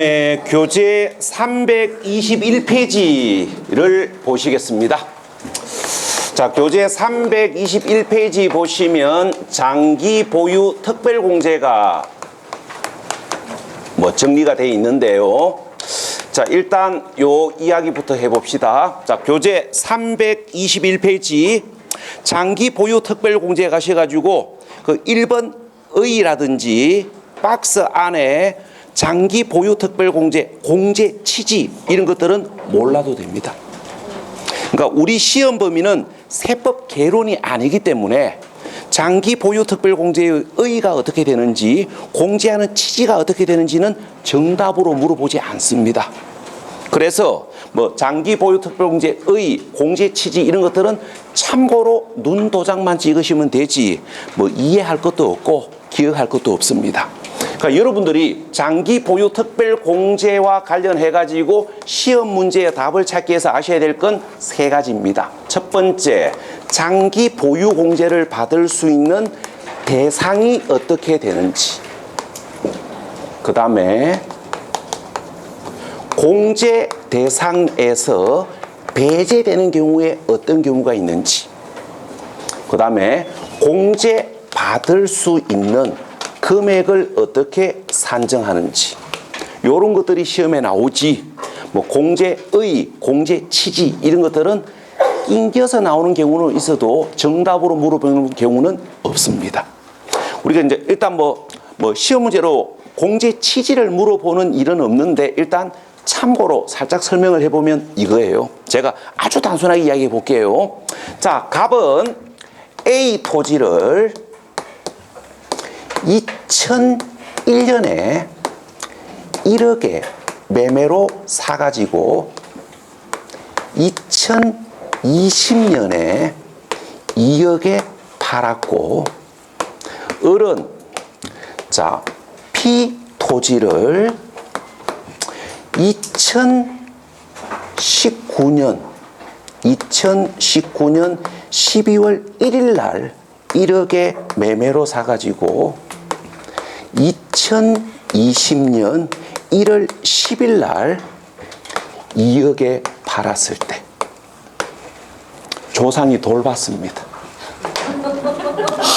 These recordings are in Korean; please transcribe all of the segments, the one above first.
교재 321페이지를 보시겠습니다. 자, 교재 321페이지 보시면 장기 보유 특별공제가 정리가 되어 있는데요. 자, 일단 요 이야기부터 해봅시다. 자, 교재 321페이지 장기 보유 특별공제 가셔가지고 그 1번 의라든지 박스 안에 장기 보유 특별공제, 공제 취지 이런 것들은 몰라도 됩니다. 그러니까 우리 시험 범위는 세법 개론이 아니기 때문에 장기 보유 특별공제의 의의가 어떻게 되는지, 공제하는 취지가 어떻게 되는지는 정답으로 물어보지 않습니다. 그래서 장기 보유 특별공제 의의, 공제 취지 이런 것들은 참고로 눈 도장만 찍으시면 되지 이해할 것도 없고 기억할 것도 없습니다. 그러니까 여러분들이 장기 보유 특별공제와 관련해 가지고 시험 문제의 답을 찾기 위해서 아셔야 될 건 세 가지입니다. 첫 번째, 장기 보유 공제를 받을 수 있는 대상이 어떻게 되는지, 그 다음에 공제 대상에서 배제되는 경우에 어떤 경우가 있는지, 그 다음에 공제 받을 수 있는 금액을 어떻게 산정하는지, 이런 것들이 시험에 나오지 공제의, 공제 취지 이런 것들은 낑겨서 나오는 경우는 있어도 정답으로 물어보는 경우는 없습니다. 우리가 이제 일단 시험 문제로 공제 취지를 물어보는 일은 없는데 일단 참고로 살짝 설명을 해보면 이거예요. 제가 아주 단순하게 이야기해 볼게요. 자, 갑은 A 토지를 2001년에 1억에 매매로 사가지고 2020년에 2억에 팔았고, 을은 P 토지를 2019년 12월 1일 날 1억에 매매로 사가지고 2020년 1월 10일 날 2억에 팔았을 때 조상이 돌봤습니다.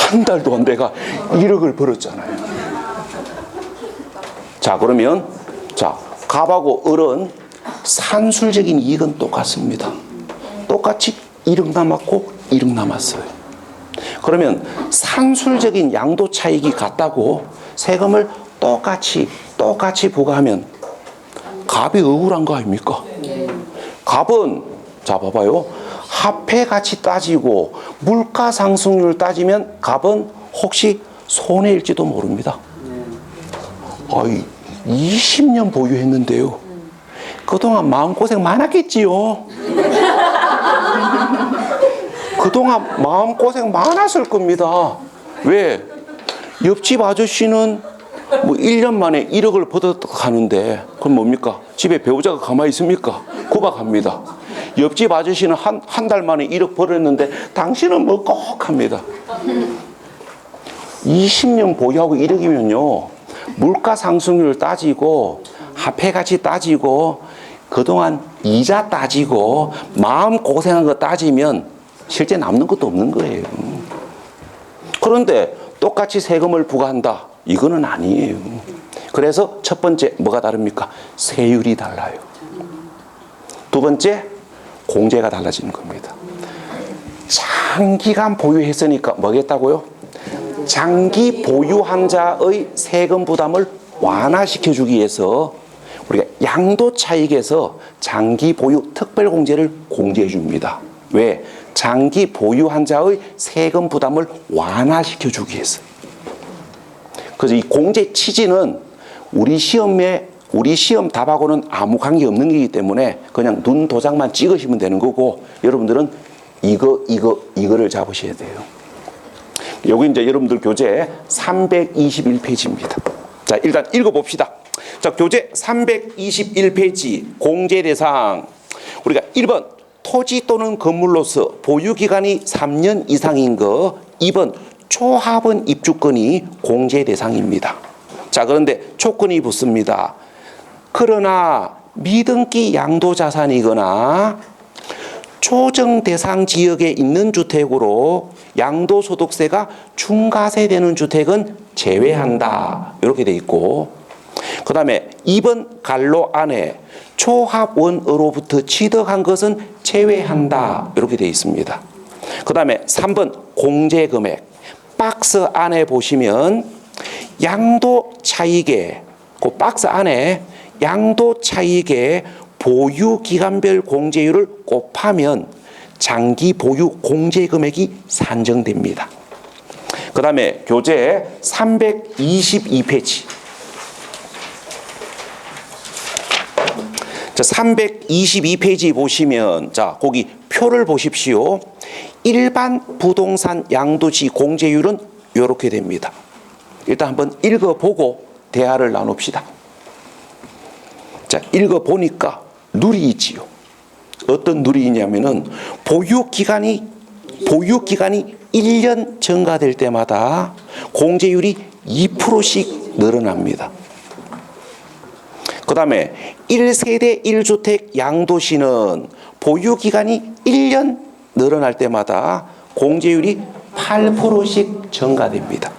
한 달 동안 내가 1억을 벌었잖아요. 자, 그러면 갑하고 을은 산술적인 이익은 똑같습니다. 똑같이 1억 남았고 1억 남았어요. 그러면 산술적인 양도 차익이 같다고 세금을 똑같이 부과하면 갑이 억울한 거 아닙니까? 갑은 봐봐요. 화폐 가치 따지고 물가 상승률 따지면 갑은 혹시 손해일지도 모릅니다. 20년 보유했는데요. 그동안 마음고생 많았겠지요. 그동안 마음고생 많았을 겁니다. 왜? 옆집 아저씨는 1년 만에 1억을 벌어가는데 그럼 뭡니까? 집에 배우자가 가만히 있습니까? 구박합니다. 옆집 아저씨는 한 달 만에 1억 벌었는데 당신은 꼭 합니다. 20년 보유하고 1억이면요. 물가 상승률 따지고 화폐 가치 따지고 그동안 이자 따지고 마음 고생한 거 따지면 실제 남는 것도 없는 거예요. 그런데 똑같이 세금을 부과한다. 이거는 아니에요. 그래서 첫 번째 뭐가 다릅니까? 세율이 달라요. 두 번째 공제가 달라지는 겁니다. 장기간 보유했으니까 뭐겠다고요? 장기 보유한 자의 세금 부담을 완화시켜주기 위해서 우리가 양도 차익에서 장기 보유 특별공제를 공제해 줍니다. 왜? 장기 보유한 자의 세금 부담을 완화시켜주기 위해서. 그래서 이 공제 취지는 우리 시험 답하고는 아무 관계 없는 거기 때문에 그냥 눈 도장만 찍으시면 되는 거고, 여러분들은 이거를 잡으셔야 돼요. 여기 이제 여러분들 교재 321페이지입니다. 자, 일단 읽어봅시다. 자, 교재 321페이지 공제 대상. 우리가 1번 토지 또는 건물로서 보유기간이 3년 이상인 거. 2번 초하번 입주권이 공제 대상입니다. 자, 그런데 조건이 붙습니다. 그러나 미등기 양도자산이거나 조정 대상 지역에 있는 주택으로 양도소득세가 중과세되는 주택은 제외한다. 이렇게 돼 있고, 그 다음에 2번 갈로 안에 초합원으로부터 취득한 것은 제외한다. 이렇게 돼 있습니다. 그 다음에 3번 공제금액. 박스 안에 보시면 양도 차익에, 그 박스 안에 양도 차익의 보유 기간별 공제율을 곱하면 장기 보유 공제 금액이 산정됩니다. 그 다음에 교재 322페이지. 자, 322페이지 보시면, 자, 거기 표를 보십시오. 일반 부동산 양도시 공제율은 이렇게 됩니다. 일단 한번 읽어보고 대화를 나눕시다. 자, 읽어보니까 룰이 있지요. 어떤 룰이 있냐면은 보유기간이 1년 증가될 때마다 공제율이 2%씩 늘어납니다. 그 다음에 1세대 1주택 양도시는 보유기간이 1년 늘어날 때마다 공제율이 8%씩 증가됩니다.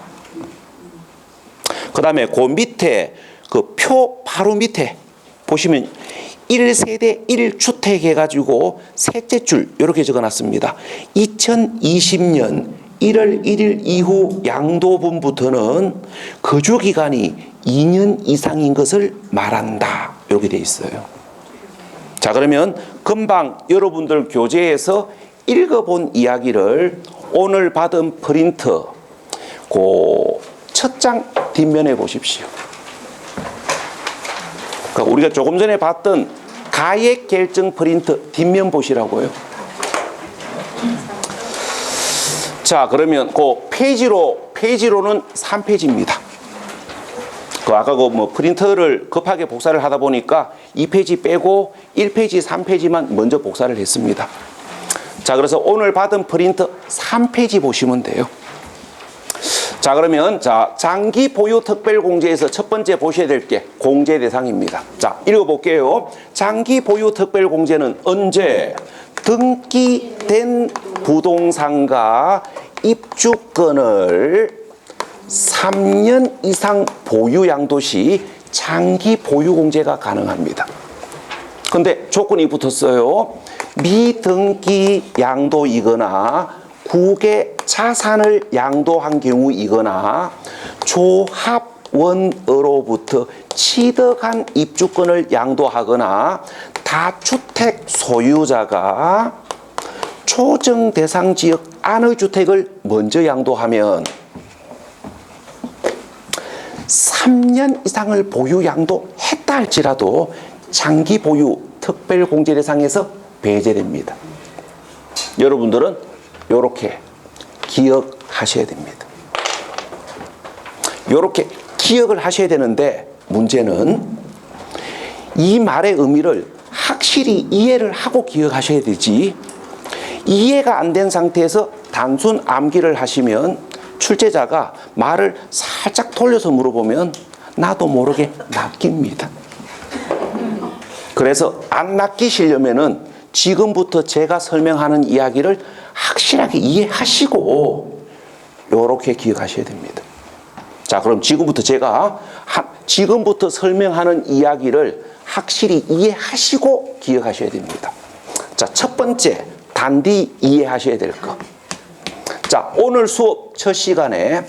그 다음에 그 밑에 그 표 바로 밑에 보시면 1세대 1주택 해가지고 셋째 줄 이렇게 적어놨습니다. 2020년 1월 1일 이후 양도분부터는 거주기간이 2년 이상인 것을 말한다. 이렇게 돼 있어요. 자, 그러면 금방 여러분들 교재에서 읽어본 이야기를 오늘 받은 프린트 그 첫 장 뒷면에 보십시오. 그러니까 우리가 조금 전에 봤던 가액 결정 프린트 뒷면 보시라고요. 자, 그러면 그 페이지로는 3페이지입니다. 그 아까 그 뭐 프린터를 급하게 복사를 하다 보니까 2페이지 빼고 1페이지, 3페이지만 먼저 복사를 했습니다. 자, 그래서 오늘 받은 프린트 3페이지 보시면 돼요. 자, 그러면 자, 장기 보유 특별 공제에서 첫 번째 보셔야 될 게 공제 대상입니다. 자, 읽어볼게요. 장기 보유 특별 공제는 언제 등기된 부동산과 입주권을 3년 이상 보유 양도 시 장기 보유 공제가 가능합니다. 근데 조건이 붙었어요. 미등기 양도이거나 국외 자산을 양도한 경우이거나 조합원으로부터 취득한 입주권을 양도하거나 다주택 소유자가 조정 대상 지역 안의 주택을 먼저 양도하면 3년 이상을 보유 양도했다 할지라도 장기 보유 특별 공제 대상에서 배제됩니다. 여러분들은 이렇게 기억하셔야 됩니다. 이렇게 기억을 하셔야 되는데 문제는 이 말의 의미를 확실히 이해를 하고 기억하셔야 되지, 이해가 안 된 상태에서 단순 암기를 하시면 출제자가 말을 살짝 돌려서 물어보면 나도 모르게 낚입니다. 그래서 안 낚이시려면은 지금부터 제가 설명하는 이야기를 확실하게 이해하시고 이렇게 기억하셔야 됩니다. 자, 그럼 지금부터 제가 지금부터 설명하는 이야기를 확실히 이해하시고 기억하셔야 됩니다. 자, 첫 번째 단디 이해하셔야 될 거. 자, 오늘 수업 첫 시간에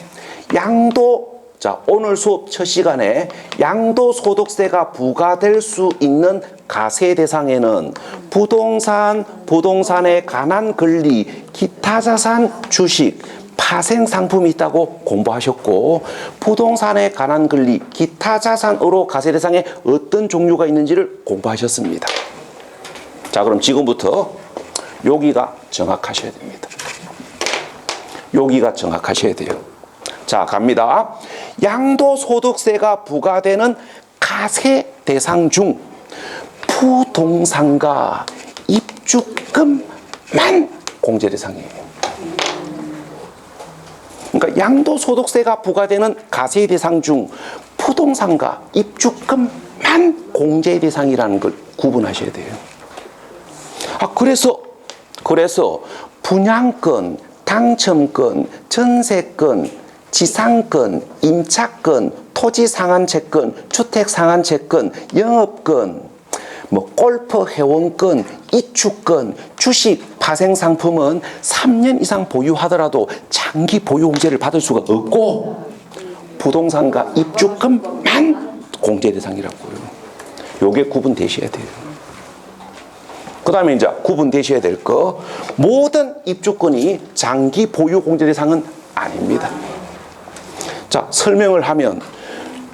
양도소득세가 부과될 수 있는 가세 대상에는 부동산에 관한 권리, 기타 자산, 주식, 파생 상품이 있다고 공부하셨고, 부동산에 관한 권리, 기타 자산으로 가세 대상에 어떤 종류가 있는지를 공부하셨습니다. 자, 그럼 지금부터 여기가 정확하셔야 됩니다. 여기가 정확하셔야 돼요. 자, 갑니다. 양도소득세가 부과되는 가세 대상 중 부동산과 입주권만 공제 대상이에요. 그러니까 양도소득세가 부과되는 가세 대상 중 부동산과 입주권만 공제 대상이라는 걸 구분하셔야 돼요. 그래서 분양권, 당첨권, 전세권, 지상권, 임차권, 토지 상한채권, 주택 상한채권, 영업권, 골프 회원권, 이축권, 주식, 파생상품은 3년 이상 보유하더라도 장기 보유 공제를 받을 수가 없고 부동산과 입주권만 공제 대상이라고요. 요게 구분되셔야 돼요. 그 다음에 이제 구분되셔야 될 거, 모든 입주권이 장기 보유 공제 대상은 아닙니다. 자, 설명을 하면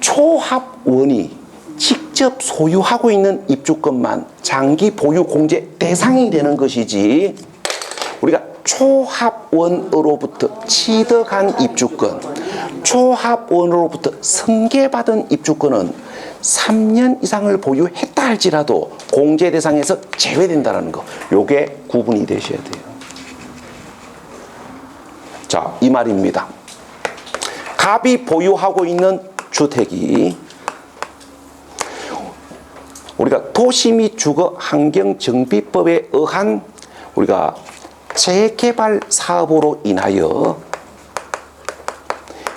초합원이 직접 소유하고 있는 입주권만 장기 보유 공제 대상이 되는 것이지, 우리가 초합원으로부터 취득한 입주권, 초합원으로부터 승계받은 입주권은 3년 이상을 보유했다 할지라도 공제 대상에서 제외된다는 거, 요게 구분이 되셔야 돼요. 자, 이 말입니다. 갑이 보유하고 있는 주택이 우리가 도시 및 주거 환경 정비법에 의한 우리가 재개발 사업으로 인하여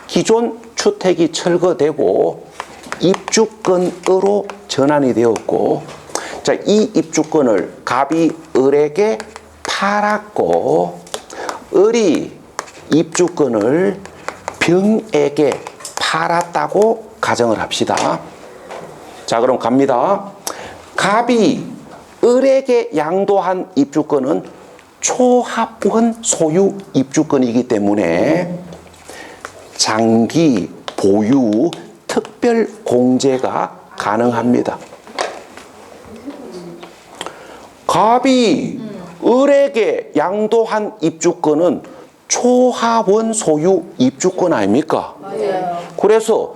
기존 주택이 철거되고 입주권으로 전환이 되었고, 자, 이 입주권을 갑이 을에게 팔았고 을이 입주권을 병에게 팔았다고 가정을 합시다. 자, 그럼 갑니다. 갑이 을에게 양도한 입주권은 초합원 소유 입주권이기 때문에 장기 보유 특별 공제가 가능합니다. 갑이 을에게 양도한 입주권은 초합원 소유 입주권 아닙니까? 맞아요. 그래서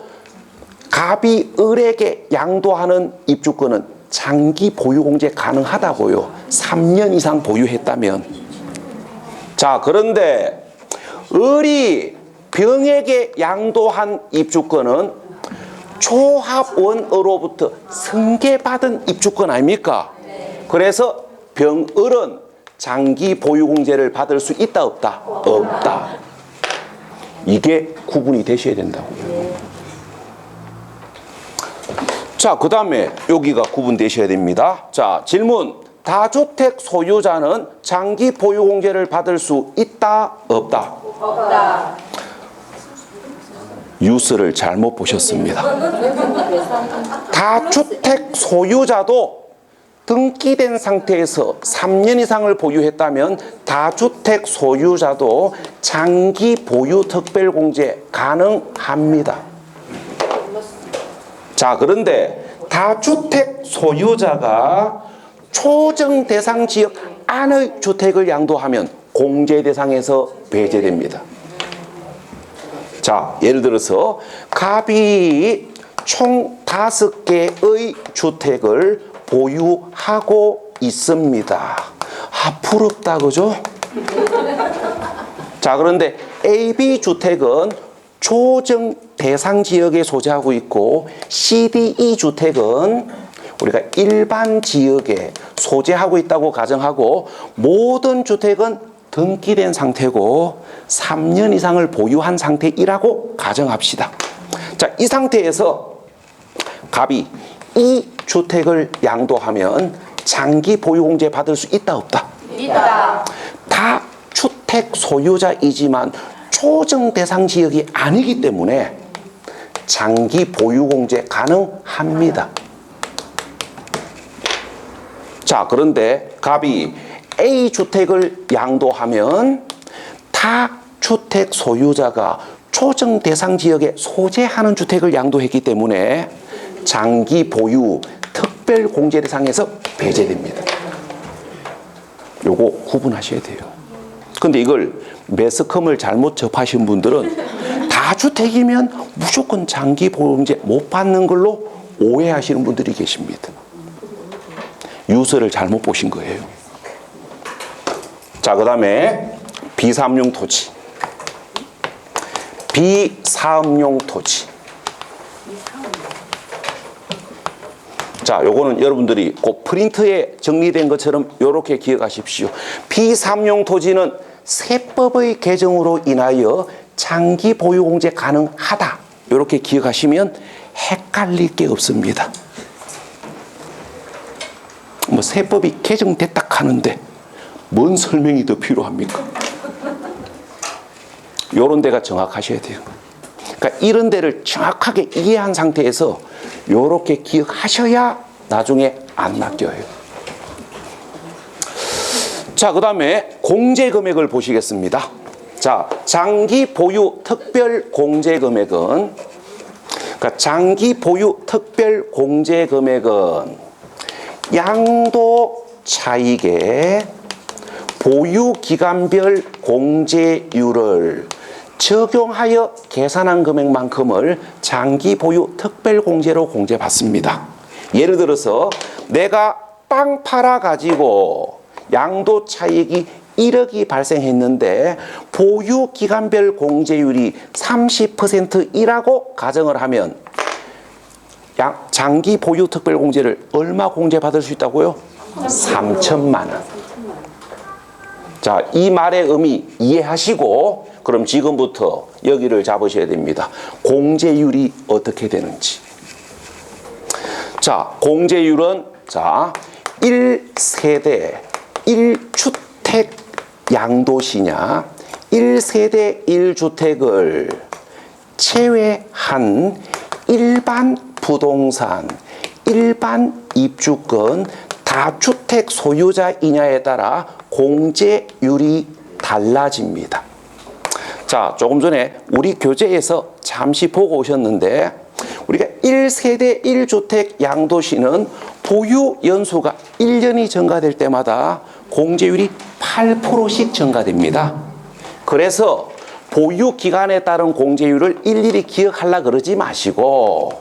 갑이 을에게 양도하는 입주권은 장기 보유 공제 가능하다고요. 3년 이상 보유했다면. 자, 그런데 을이 병에게 양도한 입주권은 초합원으로부터 승계받은 입주권 아닙니까? 그래서 병을은 장기 보유 공제를 받을 수 있다 없다? 없다. 이게 구분이 되셔야 된다고요. 자, 그 다음에 여기가 구분되셔야 됩니다. 자, 질문. 다주택 소유자는 장기 보유 공제를 받을 수 있다 없다? 없다. 뉴스를 잘못 보셨습니다. 다주택 소유자도 등기된 상태에서 3년 이상을 보유했다면 다주택 소유자도 장기 보유 특별공제 가능합니다. 자, 그런데 다주택 소유자가 초정 대상 지역 안의 주택을 양도하면 공제 대상에서 배제됩니다. 자, 예를 들어서 갑이 총 5개의 주택을 보유하고 있습니다. 부럽다, 그죠? 자, 그런데 AB 주택은 초정 대상 지역에 소재하고 있고 CDE 주택은 우리가 일반 지역에 소재하고 있다고 가정하고 모든 주택은 등기된 상태고 3년 이상을 보유한 상태이라고 가정합시다. 자, 이 상태에서 갑이 이 주택을 양도하면 장기 보유공제 받을 수 있다 없다? 있다. 다 주택 소유자이지만 초정 대상 지역이 아니기 때문에 장기 보유공제 가능합니다. 자, 그런데 갑이 A 주택을 양도하면 타 주택 소유자가 초정 대상 지역에 소재하는 주택을 양도했기 때문에 장기 보유 특별 공제 대상에서 배제됩니다. 요거 구분하셔야 돼요. 근데 이걸 매스컴을 잘못 접하신 분들은 다주택이면 무조건 장기 보유 공제 못 받는 걸로 오해하시는 분들이 계십니다. 유서를 잘못 보신 거예요. 자, 그 다음에 비사업용 토지. 비사업용 토지. 자, 요거는 여러분들이 그 프린트에 정리된 것처럼 요렇게 기억하십시오. 비삼용 토지는 세법의 개정으로 인하여 장기 보유 공제 가능하다. 요렇게 기억하시면 헷갈릴 게 없습니다. 뭐 세법이 개정됐다 하는데 뭔 설명이 더 필요합니까? 요런 데가 정확하셔야 돼요. 그러니까 이런 데를 정확하게 이해한 상태에서 요렇게 기억하셔야 나중에 안 낚여요. 자, 그 다음에 공제 금액을 보시겠습니다. 자, 장기 보유 특별 공제 금액은, 그러니까 장기 보유 특별 공제 금액은 양도 차익의 보유 기간별 공제율을 적용하여 계산한 금액만큼을 장기 보유 특별 공제로 공제받습니다. 예를 들어서 내가 땅 팔아 가지고 양도 차익이 1억이 발생했는데 보유 기간별 공제율이 30%이라고 가정을 하면 장기 보유 특별 공제를 얼마 공제받을 수 있다고요? 3천만 원. 자, 이 말의 의미 이해하시고 그럼 지금부터 여기를 잡으셔야 됩니다. 공제율이 어떻게 되는지. 자, 공제율은 자, 1세대 1주택 양도시냐 1세대 1주택을 제외한 일반 부동산, 일반 입주권, 다주택 소유자이냐에 따라 공제율이 달라집니다. 자, 조금 전에 우리 교재에서 잠시 보고 오셨는데 우리가 1세대 1주택 양도시는 보유 연수가 1년이 증가될 때마다 공제율이 8%씩 증가됩니다. 그래서 보유 기간에 따른 공제율을 일일이 기억하려고 그러지 마시고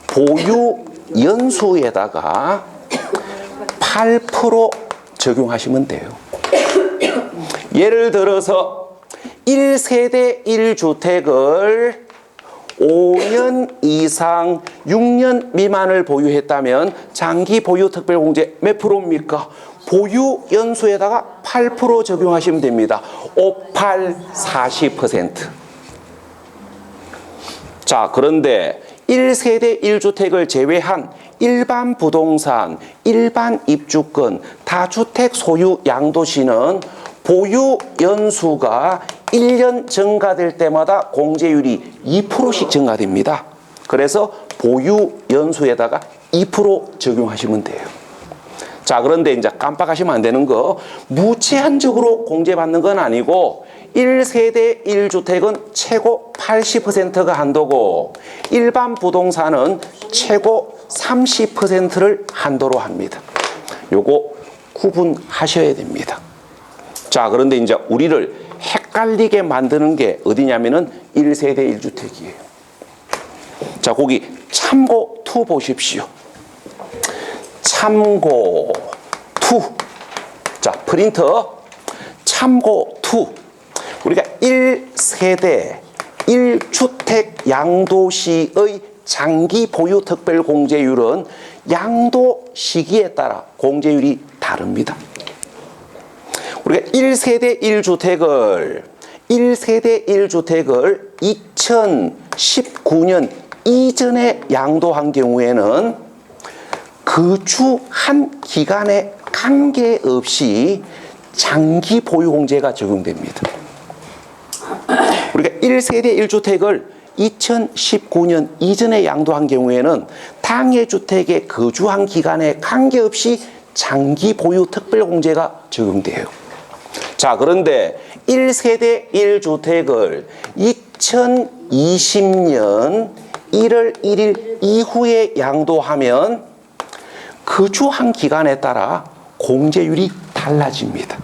보유 연수에다가 8% 적용하시면 돼요. 예를 들어서 1세대 1주택을 5년 이상 6년 미만을 보유했다면 장기 보유 특별공제 몇 프로입니까? 보유 연수에다가 8% 적용하시면 됩니다. 58, 40%. 자, 그런데 1세대 1주택을 제외한 일반 부동산, 일반 입주권, 다주택 소유 양도시는 보유 연수가 1년 증가될 때마다 공제율이 2%씩 증가됩니다. 그래서 보유 연수에다가 2% 적용하시면 돼요. 자, 그런데 이제 깜빡하시면 안 되는 거, 무제한적으로 공제받는 건 아니고 1세대 1주택은 최고 80%가 한도고 일반 부동산은 최고 30%를 한도로 합니다. 요거 구분하셔야 됩니다. 자, 그런데 이제 우리를 헷갈리게 만드는 게 어디냐면은 1세대 1주택이에요. 자, 거기 참고 2 보십시오. 참고 2. 자, 프린터 참고 2. 우리가 1세대 1주택 양도시의 장기 보유 특별 공제율은 양도 시기에 따라 공제율이 다릅니다. 우리가 1세대 1주택을 2019년 이전에 양도한 경우에는 거주한 기간에 관계없이 장기 보유 공제가 적용됩니다. 우리가 1세대 1주택을 2019년 이전에 양도한 경우에는 당해 주택에 거주한 기간에 관계없이 장기 보유 특별공제가 적용돼요. 자, 그런데 1세대 1주택을 2020년 1월 1일 이후에 양도하면 거주한 기간에 따라 공제율이 달라집니다.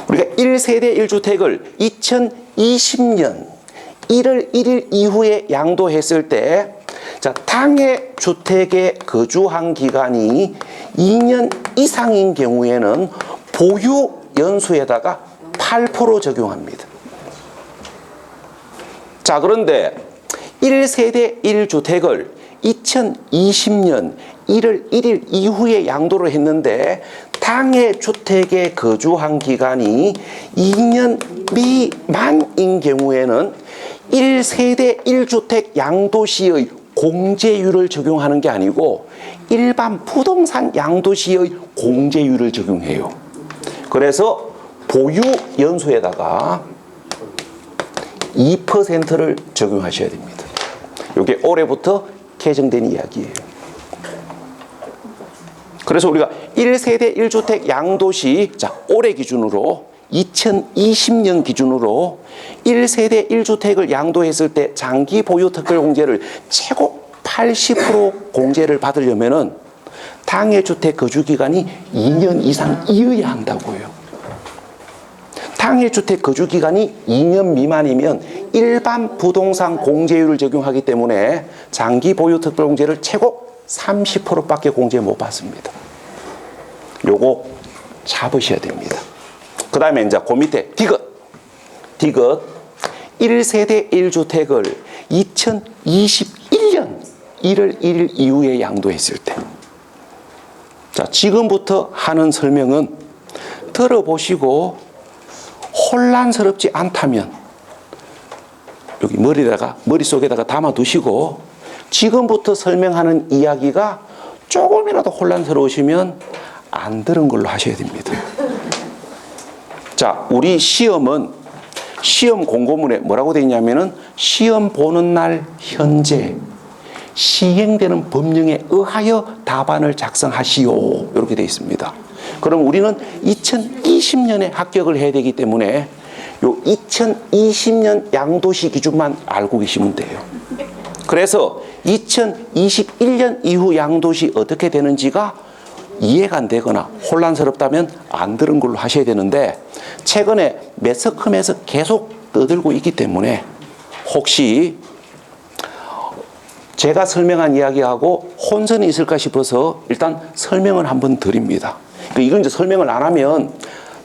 우리가 1세대 1주택을 2020년 1월 1일 이후에 양도했을 때, 자, 당해 주택에 거주한 기간이 2년 이상인 경우에는 보유 연수에다가 8% 적용합니다. 자, 그런데 1세대 1주택을 2020년 1월 1일 이후에 양도를 했는데 당해 주택에 거주한 기간이 2년 미만인 경우에는 1세대 1주택 양도 시의 공제율을 적용하는 게 아니고 일반 부동산 양도 시의 공제율을 적용해요. 그래서 보유 연수에다가 2%를 적용하셔야 됩니다. 이게 올해부터 개정된 이야기예요. 그래서 우리가 1세대 1주택 양도시, 자, 올해 기준으로 2020년 기준으로 1세대 1주택을 양도했을 때 장기 보유 특별공제를 최고 80% 공제를 받으려면은 당해 주택 거주 기간이 2년 이상이어야 한다고요. 당해 주택 거주 기간이 2년 미만이면 일반 부동산 공제율을 적용하기 때문에 장기 보유 특별공제를 최고 30%밖에 공제 못 받습니다. 요거 잡으셔야 됩니다. 그 다음에 이제 그 밑에 디귿 1세대 1주택을 2021년 1월 1일 이후에 양도했을 때, 자, 지금부터 하는 설명은 들어보시고 혼란스럽지 않다면 여기 머릿속에다가 담아두시고 지금부터 설명하는 이야기가 조금이라도 혼란스러우시면 안 들은 걸로 하셔야 됩니다. 자, 우리 시험은 시험 공고문에 뭐라고 되어 있냐면은 시험 보는 날 현재 시행되는 법령에 의하여 답안을 작성하시오, 이렇게 되어 있습니다. 그럼 우리는 2020년에 합격을 해야 되기 때문에 요 2020년 양도시 기준만 알고 계시면 돼요. 그래서 2021년 이후 양도시 어떻게 되는지가 이해가 안 되거나 혼란스럽다면 안 들은 걸로 하셔야 되는데, 최근에 매스컴에서 계속 떠들고 있기 때문에 혹시 제가 설명한 이야기하고 혼선이 있을까 싶어서 일단 설명을 한번 드립니다. 이건 이제 설명을 안 하면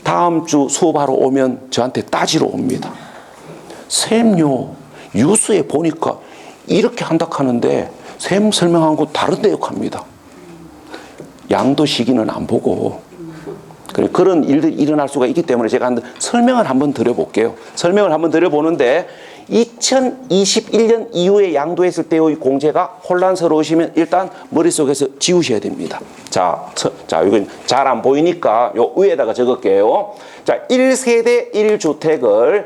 다음 주 수업하러 오면 저한테 따지러 옵니다. 쌤요, 뉴스에 보니까 이렇게 한다 하는데 쌤 설명한 거 다른데 욕합니다. 양도 시기는 안 보고 그런 일들이 일어날 수가 있기 때문에 제가 설명을 한번 드려볼게요. 설명을 한번 드려보는데 2021년 이후에 양도했을 때의 공제가 혼란스러우시면 일단 머릿속에서 지우셔야 됩니다. 자, 이건 잘 안 보이니까 요 위에다가 적을게요. 자, 1세대 1주택을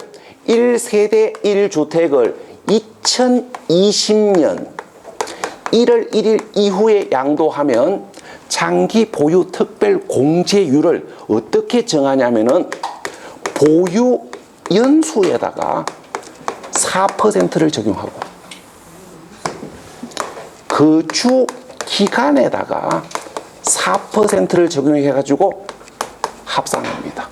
2020년 1월 1일 이후에 양도하면 장기 보유 특별 공제율을 어떻게 정하냐면은 보유 연수에다가 4%를 적용하고 거주 기간에다가 4%를 적용해 가지고 합산합니다.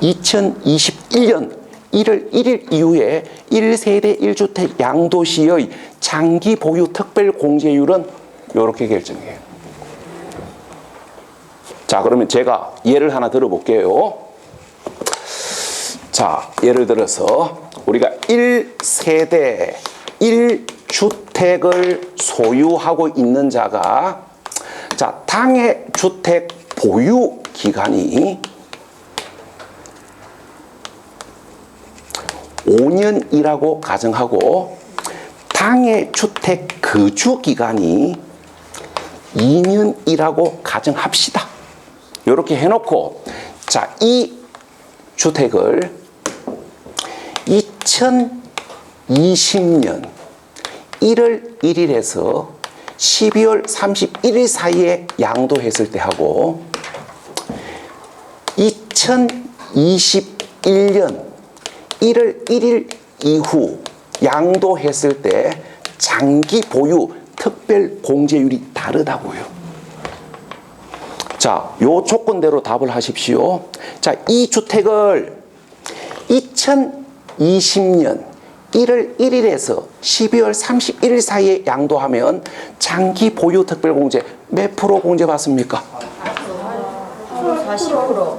2021년 1월 1일 이후에 1세대 1주택 양도시의 장기 보유 특별 공제율은 이렇게 결정해요. 자, 그러면 제가 예를 하나 들어볼게요. 자, 예를 들어서 우리가 1세대 1주택을 소유하고 있는 자가, 자, 당해 주택 보유 기간이 5년이라고 가정하고 당해 주택 거주 기간이 2년이라고 가정합시다. 이렇게 해놓고, 자, 이 주택을 2020년 1월 1일에서 12월 31일 사이에 양도했을 때 하고 2021년 1월 1일 이후 양도했을 때 장기 보유 특별 공제율이 다르다고요. 자, 요 조건대로 답을 하십시오. 자, 이 주택을 2020년 1월 1일에서 12월 31일 사이에 양도하면 장기 보유 특별 공제 몇 프로 공제 받습니까? 40%.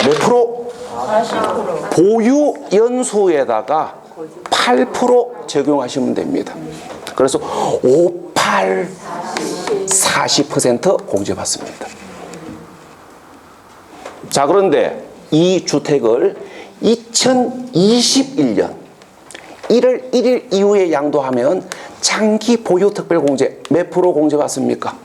몇 프로? 40%. 보유 연수에다가 8% 적용하시면 됩니다. 그래서 58, 40% 공제받습니다. 자, 그런데 이 주택을 2021년 1월 1일 이후에 양도하면 장기 보유 특별공제 몇 프로 공제받습니까?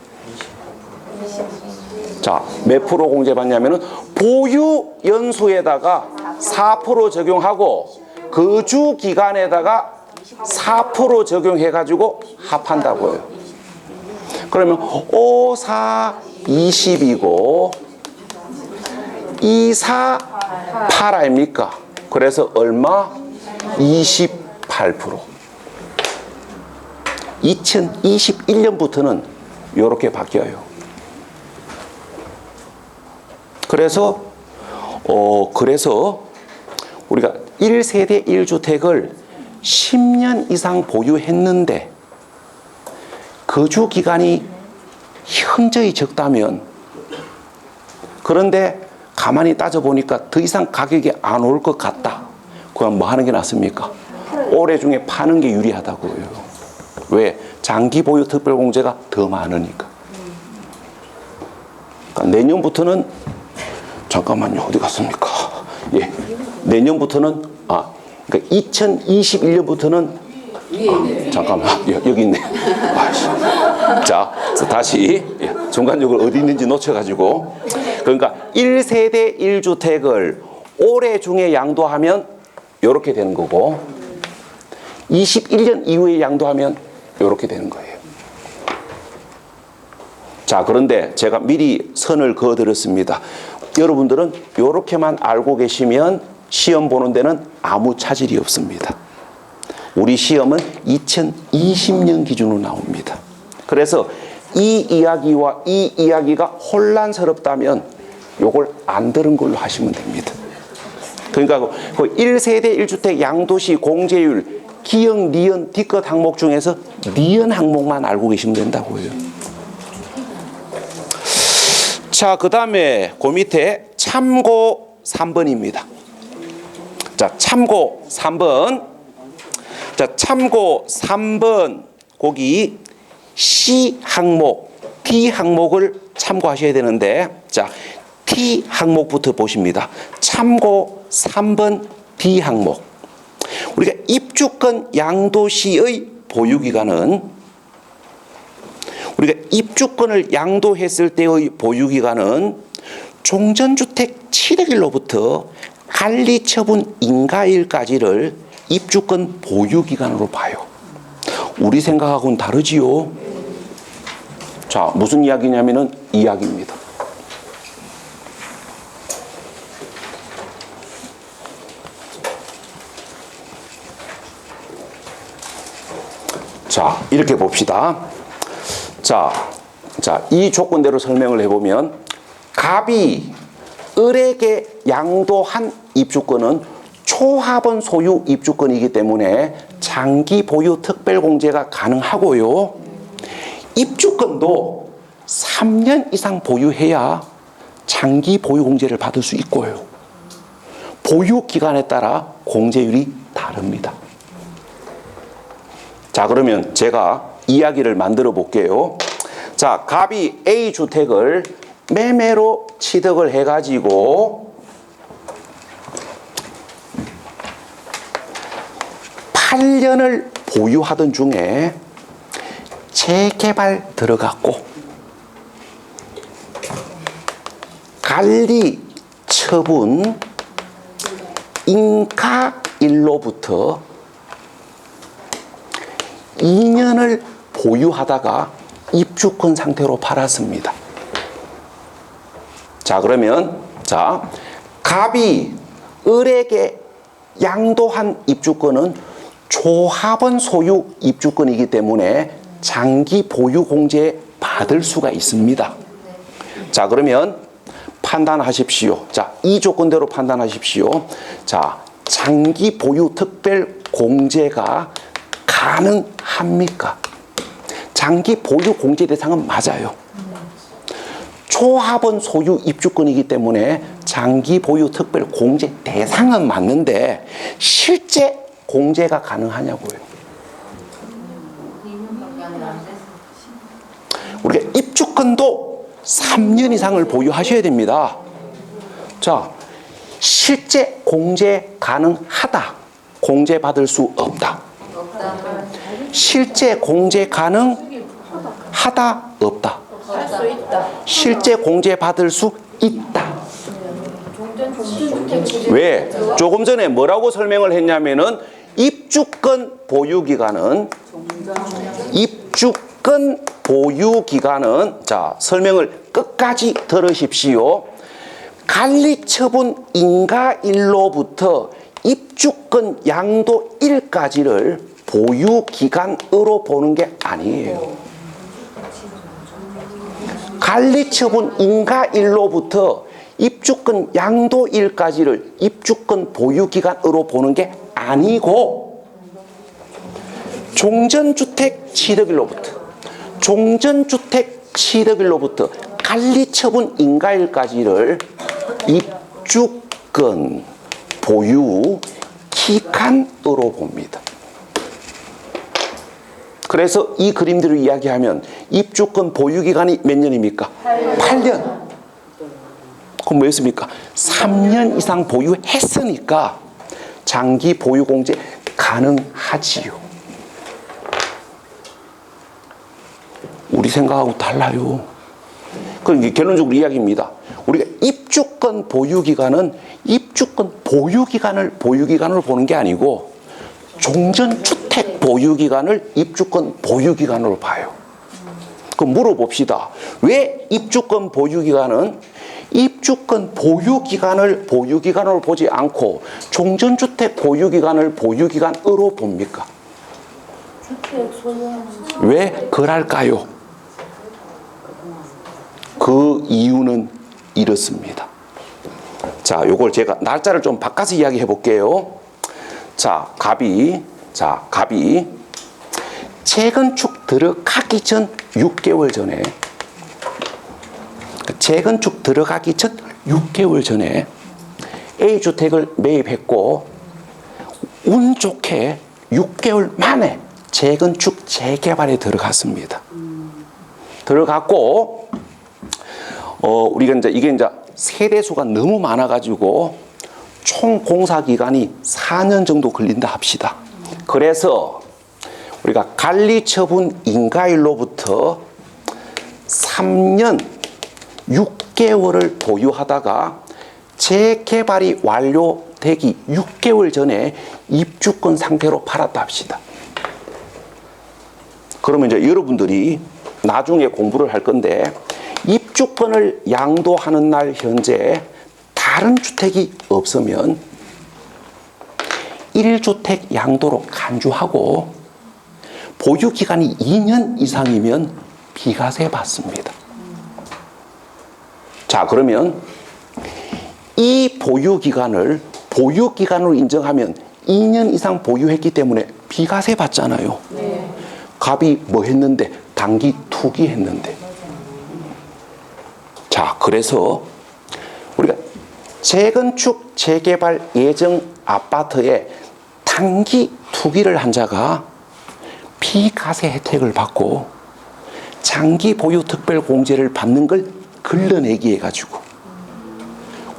자, 몇 프로 공제받냐면은 보유 연수에다가 4% 적용하고 거주 기간에다가 4% 적용해가지고 합한다고요. 그러면 5, 4, 20이고 2, 4, 8 아닙니까? 그래서 얼마? 28%. 2021년부터는 이렇게 바뀌어요. 그래서 우리가 1세대 1주택을 10년 이상 보유했는데 거주 기간이 현저히 적다면, 그런데 가만히 따져보니까 더 이상 가격이 안 올 것 같다. 그럼 뭐 하는 게 낫습니까? 올해 중에 파는 게 유리하다고요. 왜? 장기 보유 특별공제가 더 많으니까. 그러니까 내년부터는, 잠깐만요, 어디 갔습니까? 예, 내년부터는, 그러니까 2021년부터는, 잠깐만, 여기 있네. 자, 다시, 중간적으로 어디 있는지 놓쳐가지고. 그러니까 1세대 1주택을 올해 중에 양도하면 이렇게 되는 거고, 21년 이후에 양도하면 이렇게 되는 거예요. 자, 그런데 제가 미리 선을 그어드렸습니다. 여러분들은 이렇게만 알고 계시면 시험 보는 데는 아무 차질이 없습니다. 우리 시험은 2020년 기준으로 나옵니다. 그래서 이 이야기와 이 이야기가 혼란스럽다면 요걸 안 들은 걸로 하시면 됩니다. 그러니까 그 1세대 1주택 양도시 공제율 기역, 니은, D컷 항목 중에서 니은 항목만 알고 계시면 된다고요. 자, 그 다음에 그 밑에 참고 3번입니다. 자, 참고 3번. 자, 참고 3번 거기 C 항목, D 항목을 참고하셔야 되는데, 자, T 항목부터 보십니다. 참고 3번 D 항목. 우리가 입주권 양도시의 보유기간은, 우리가 입주권을 양도했을 때의 보유기간은 종전주택 700일로부터 관리처분 인가일까지를 입주권 보유기간으로 봐요. 우리 생각하고는 다르지요. 자, 무슨 이야기냐면은 이 이야기입니다. 자, 이렇게 봅시다. 자, 이 조건대로 설명을 해보면, 갑이 을에게 양도한 입주권은 초하번 소유 입주권이기 때문에 장기 보유 특별공제가 가능하고요. 입주권도 3년 이상 보유해야 장기 보유 공제를 받을 수 있고요. 보유 기간에 따라 공제율이 다릅니다. 자, 그러면 제가 이야기를 만들어 볼게요. 자, 갑이 A 주택을 매매로 취득을 해가지고 8년을 보유하던 중에 재개발 들어갔고 관리 처분 인가일로부터 2년을 보유하다가 입주권 상태로 팔았습니다. 자, 그러면 자, 갑이 을에게 양도한 입주권은 초하번 소유 입주권이기 때문에 장기 보유 공제 받을 수가 있습니다. 자, 그러면 판단하십시오. 자, 이 조건대로 판단하십시오. 자, 장기 보유 특별 공제가 가능합니까? 장기 보유 공제 대상은 맞아요. 초하번 소유 입주권이기 때문에 장기 보유 특별 공제 대상은 맞는데 실제 공제가 가능하냐고요. 우리가 입주권도 3년 이상을 보유하셔야 됩니다. 자, 실제 공제 가능하다. 공제 받을 수 없다. 실제 공제 가능하다. 없다. 실제 공제 받을 수 있다. 왜? 조금 전에 뭐라고 설명을 했냐면은 입주권 보유기간은 자, 설명을 끝까지 들으십시오. 관리처분 인가일로부터 입주권 양도일까지를 보유기간으로 보는 게 아니에요. 관리처분 인가일로부터 입주권 양도일까지를 입주권 보유기간으로 보는 게 아니고, 종전주택 취득일로부터 관리처분 인가일까지를 입주권 보유 기간으로 봅니다. 그래서 이 그림들을 이야기하면 입주권 보유 기간이 몇 년입니까? 8년. 그럼 뭐였습니까? 3년 이상 보유했으니까 장기 보유 공제 가능하지요. 우리 생각하고 달라요. 그럼 결론적으로 이야기입니다. 우리가 입주권 보유기간은 입주권 보유기간을 보는 게 아니고 종전주택 보유기간을 입주권 보유기간으로 봐요. 그럼 물어봅시다. 왜 입주권 보유기간은 입주권 보유기간으로 보지 않고 종전주택 보유기간을 보유기간으로 봅니까? 왜 그럴까요? 그 이유는 이렇습니다. 자, 요걸 제가 날짜를 좀 바꿔서 이야기해 볼게요. 자, 갑이 재건축 들어가기 전 6개월 전에 A주택을 매입했고 운 좋게 6개월 만에 재건축 재개발에 들어갔습니다. 들어갔고 우리가 이게 세대수가 너무 많아가지고 총 공사 기간이 4년 정도 걸린다 합시다. 그래서 우리가 관리처분 인가일로부터 3년 6개월을 보유하다가 재개발이 완료되기 6개월 전에 입주권 상태로 팔았다 합시다. 그러면 이제 여러분들이 나중에 공부를 할 건데, 입주권을 양도하는 날 현재 다른 주택이 없으면 1주택 양도로 간주하고 보유기간이 2년 이상이면 비과세 받습니다. 자, 그러면 이 보유기간으로 인정하면 2년 이상 보유했기 때문에 비과세 받잖아요. 네. 갑이 뭐 했는데? 단기 투기했는데. 자, 그래서 우리가 재건축 재개발 예정 아파트에 단기 투기를 한 자가 비과세 혜택을 받고 장기 보유 특별 공제를 받는 걸 걸러내기 해가지고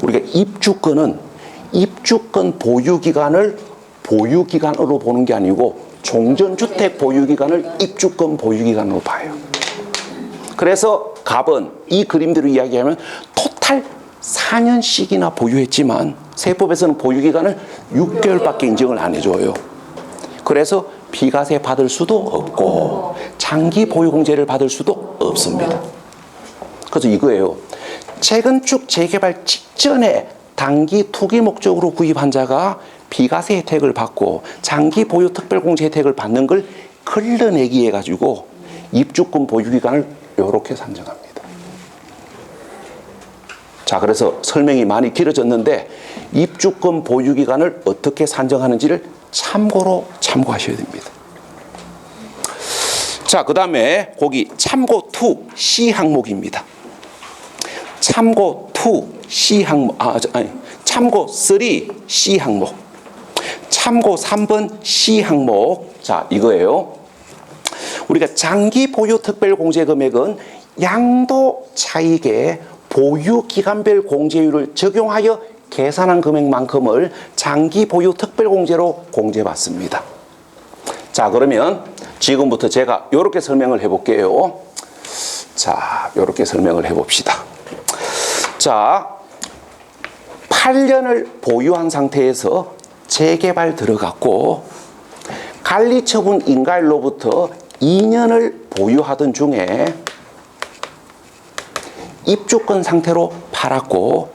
우리가 입주권 보유기간을 보유기간으로 보는 게 아니고 종전주택 보유기간을 입주권 보유기간으로 봐요. 그래서 갑은 이 그림대로 이야기하면 토탈 4년씩이나 보유했지만 세법에서는 보유기간을 6개월밖에 인정을 안 해줘요. 그래서 비과세 받을 수도 없고 장기 보유공제를 받을 수도 없습니다. 그래서 이거예요. 재건축 재개발 직전에 단기 투기 목적으로 구입한 자가 비과세 혜택을 받고 장기 보유 특별공제 혜택을 받는 걸 걸러내기 해가지고 입주권 보유기간을 이렇게 산정합니다. 자, 그래서 설명이 많이 길어졌는데 입주권 보유기간을 어떻게 산정하는지를 참고하셔야 됩니다. 자, 그 다음에 거기 참고 2 C 항목입니다. 참고 2 C 항목, 참고 3 C 항목, 참고 3번 C 항목. 자, 이거예요. 우리가 장기 보유 특별 공제 금액은 양도 차익에 보유 기간별 공제율을 적용하여 계산한 금액만큼을 장기 보유 특별 공제로 공제받습니다. 자, 그러면 지금부터 제가 이렇게 설명을 해볼게요. 자, 이렇게 설명을 해봅시다. 자, 8년을 보유한 상태에서 재개발 들어갔고 관리처분 인가일로부터 2년을 보유하던 중에 입주권 상태로 팔았고,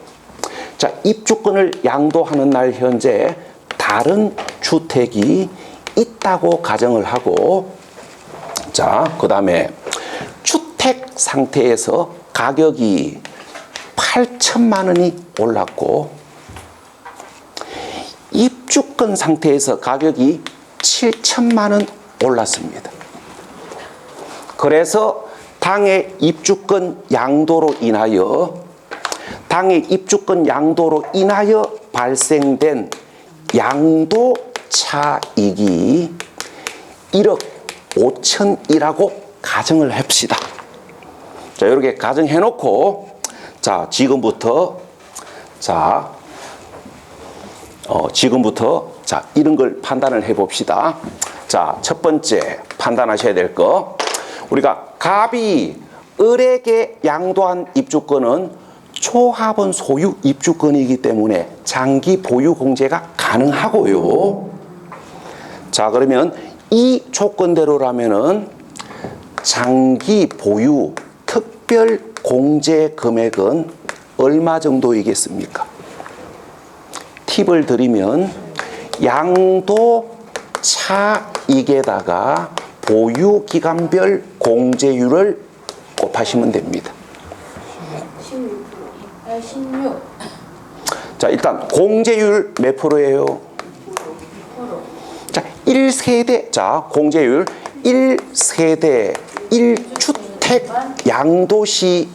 자, 입주권을 양도하는 날 현재 다른 주택이 있다고 가정을 하고, 자, 그 다음에 주택 상태에서 가격이 8천만 원이 올랐고 입주권 상태에서 가격이 7천만 원 올랐습니다. 그래서 당해 입주권 양도로 인하여 발생된 양도 차익이 1억 5천이라고 가정을 합시다. 자, 이렇게 가정해 놓고, 자, 지금부터 자, 이런 걸 판단을 해 봅시다. 자, 첫 번째 판단하셔야 될 거, 우리가 갑이 을에게 양도한 입주권은 초하번 소유 입주권이기 때문에 장기 보유 공제가 가능하고요. 자, 그러면 이 조건대로라면은 장기 보유 특별 공제 금액은 얼마 정도이겠습니까? 팁을 드리면 양도 차익에다가 보유 기간별 공제율을 곱하시면 됩니다. 16. 자, 일단 공제율 몇 프로예요? 자, 1세대, 자, 공제율 1세대 1주택 양도시,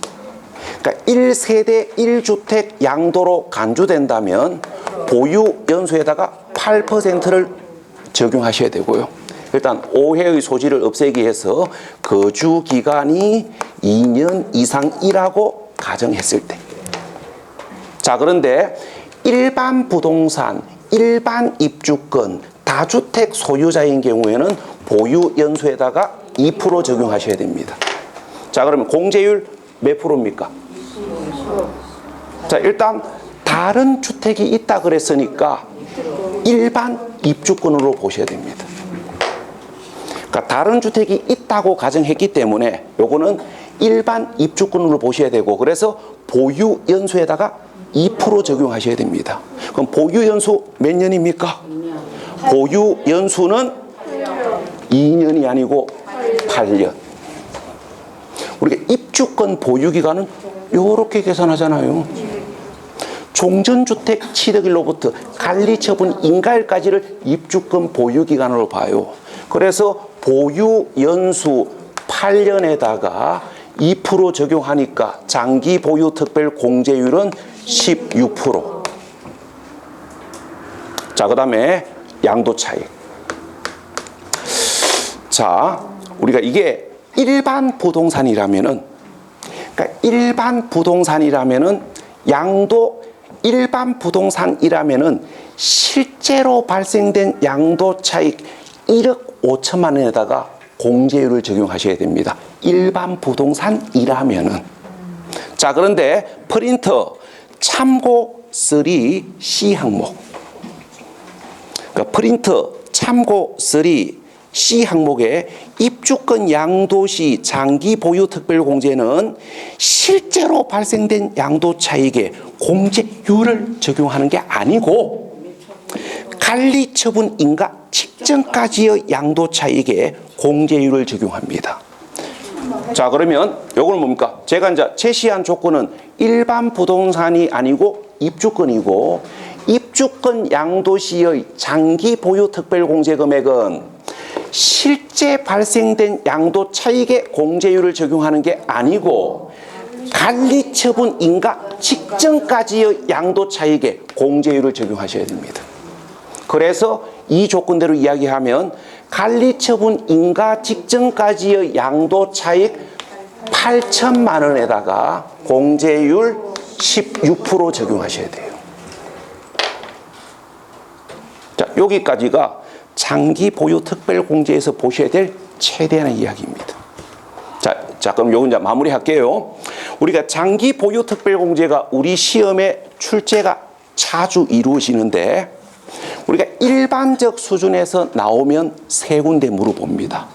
그러니까 1세대 1주택 양도로 간주된다면 보유 연수에다가 8%를 적용하셔야 되고요. 일단 오해의 소지를 없애기 위해서 거주 기간이 2년 이상이라고 가정했을 때. 자, 그런데 일반 부동산, 일반 입주권, 다주택 소유자인 경우에는 보유 연수에다가 2% 적용하셔야 됩니다. 자, 그러면 공제율 몇 프로입니까? 자, 일단 다른 주택이 있다 그랬으니까 일반 입주권으로 보셔야 됩니다. 그러니까 다른 주택이 있다고 가정했기 때문에 요거는 일반 입주권으로 보셔야 되고, 그래서 보유 연수에다가 2% 적용하셔야 됩니다. 그럼 보유 연수 몇 년입니까? 보유 연수는 2년이 아니고 8년. 우리가 입주권 보유 기간은 요렇게 계산하잖아요. 종전주택 취득일로부터 관리처분 인가일까지를 입주권 보유 기간으로 봐요. 그래서 보유 연수 8년에다가 2% 적용하니까 장기 보유 특별 공제율은 16%. 자, 그 다음에 양도 차익. 자, 우리가 이게 일반 부동산이라면은, 그러니까 일반 부동산이라면은 일반 부동산이라면은 실제로 발생된 양도 차익 1억 5천만 원에다가 공제율을 적용하셔야 됩니다. 일반 부동산이라면은. 자, 그런데 프린터 참고 3C 항목. 그러니까 프린터 참고 3C 항목에 입주권 양도 시 장기 보유 특별 공제는 실제로 발생된 양도 차익에 공제율을 적용하는 게 아니고 관리 처분 인가 직전까지의 양도 차익에 공제율을 적용합니다. 자, 그러면 요거는 뭡니까? 제가 이제 제시한 조건은 일반 부동산이 아니고 입주권이고, 입주권 양도 시의 장기 보유 특별 공제 금액은 실제 발생된 양도 차익에 공제율을 적용하는 게 아니고 관리 처분 인가 직전까지의 양도 차익에 공제율을 적용하셔야 됩니다. 그래서 이 조건대로 이야기하면 관리처분 인가 직전까지의 양도 차익 8천만 원에다가 공제율 16% 적용하셔야 돼요. 자, 여기까지가 장기 보유 특별 공제에서 보셔야 될 최대한의 이야기입니다. 자, 그럼 요거 이제 마무리할게요. 우리가 장기 보유 특별 공제가 우리 시험에 출제가 자주 이루어지는데 우리가 일반적 수준에서 나오면 세 군데 물어봅니다.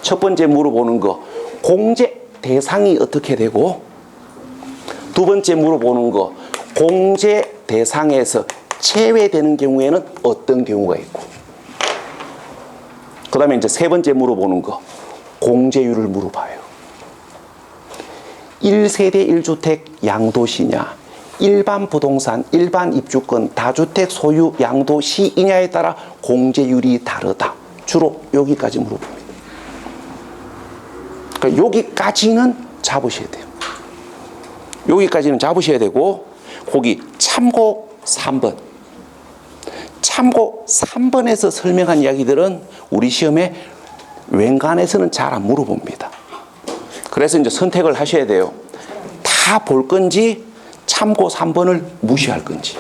첫 번째 물어보는 거, 공제 대상이 어떻게 되고, 두 번째 물어보는 거, 공제 대상에서 제외되는 경우에는 어떤 경우가 있고, 그 다음에 이제 세 번째 물어보는 거, 공제율을 물어봐요. 1세대 1주택 양도시냐, 일반 부동산, 일반 입주권, 다주택 소유 양도시이냐에 따라 공제율이 다르다. 주로 여기까지 물어봅니다. 그러니까 여기까지는 잡으셔야 돼요. 여기까지는 잡으셔야 되고, 거기 참고 3번. 참고 3번에서 설명한 이야기들은 우리 시험에 웬간해서는 잘 안 물어봅니다. 그래서 이제 선택을 하셔야 돼요. 다 볼 건지 참고 3번을 무시할 건지.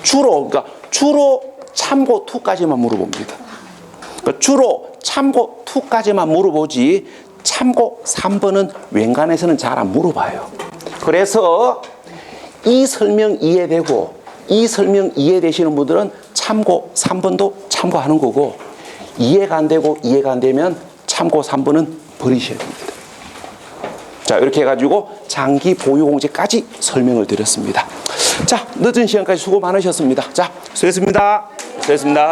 주로 참고 2까지만 물어봅니다. 그러니까 주로 참고 2까지만 물어보지 참고 3번은 웬간해서는 잘 안 물어봐요. 그래서 이 설명 이해되고 이 설명 이해되시는 분들은 참고 3번도 참고하는 거고, 이해가 안 되고 이해가 안 되면 참고 3번은 버리셔야 됩니다. 자, 이렇게 해가지고 장기 보유 공제까지 설명을 드렸습니다. 자, 늦은 시간까지 수고 많으셨습니다. 자, 수고했습니다. 수고했습니다.